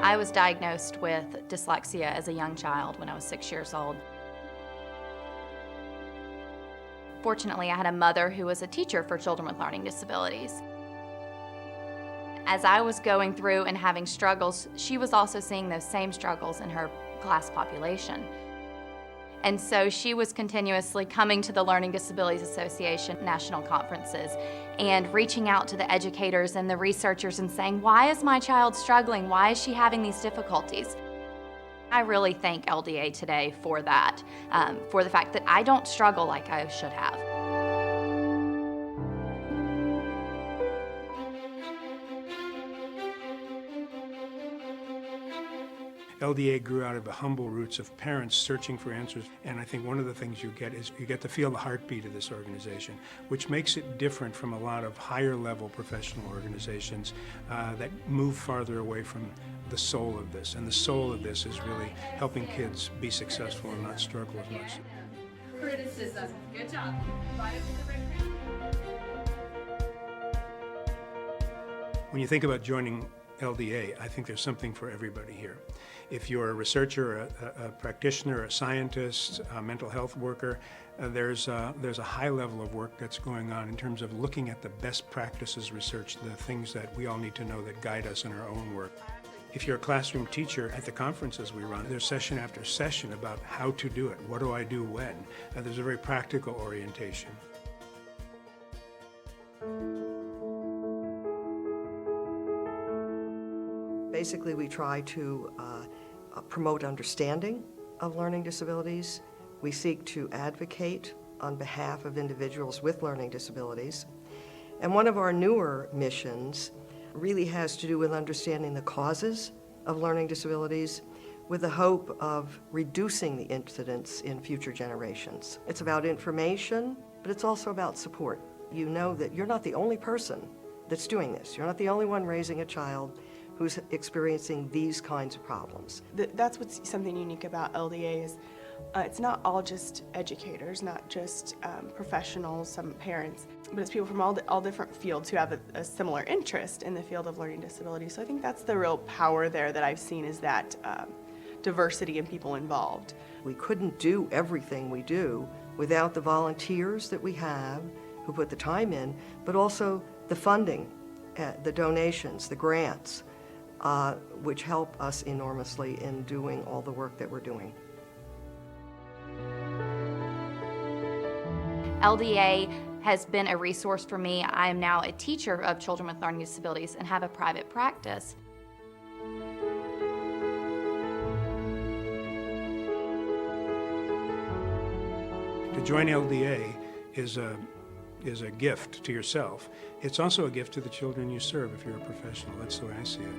I was diagnosed with dyslexia as a young child when I was 6 years old. Fortunately, I had a mother who was a teacher for children with learning disabilities. As I was going through and having struggles, she was also seeing those same struggles in her class population. And so she was continuously coming to the Learning Disabilities Association national conferences and reaching out to the educators and the researchers and saying, why is my child struggling? Why is she having these difficulties? I really thank LDA today for that, for the fact that I don't struggle like I should have. LDA grew out of the humble roots of parents searching for answers, and I think one of the things you get is you get to feel the heartbeat of this organization, which makes it different from a lot of higher level professional organizations that move farther away from the soul of this. And the soul of this is really helping kids be successful and not struggle as much. Criticism. Good job. When you think about joining LDA, I think there's something for everybody here. If you're a researcher, a practitioner, a scientist, a mental health worker, there's a high level of work that's going on in terms of looking at the best practices research, the things that we all need to know that guide us in our own work. If you're a classroom teacher, at the conferences we run, there's session after session about how to do it. What do I do when? There's a very practical orientation. Basically, we try to promote understanding of learning disabilities. We seek to advocate on behalf of individuals with learning disabilities. And one of our newer missions really has to do with understanding the causes of learning disabilities with the hope of reducing the incidence in future generations. It's about information, but it's also about support. You know that you're not the only person that's doing this. You're not the only one raising a child who's experiencing these kinds of problems. That's what's something unique about LDA is it's not all just educators, not just professionals, some parents, but it's people from all different fields who have a similar interest in the field of learning disability. So I think that's the real power there that I've seen is that diversity and people involved. We couldn't do everything we do without the volunteers that we have who put the time in, but also the funding, the donations, the grants, which help us enormously in doing all the work that we're doing. LDA has been a resource for me. I am now a teacher of children with learning disabilities and have a private practice. To join LDA is a gift to yourself. It's also a gift to the children you serve if you're a professional. That's the way I see it.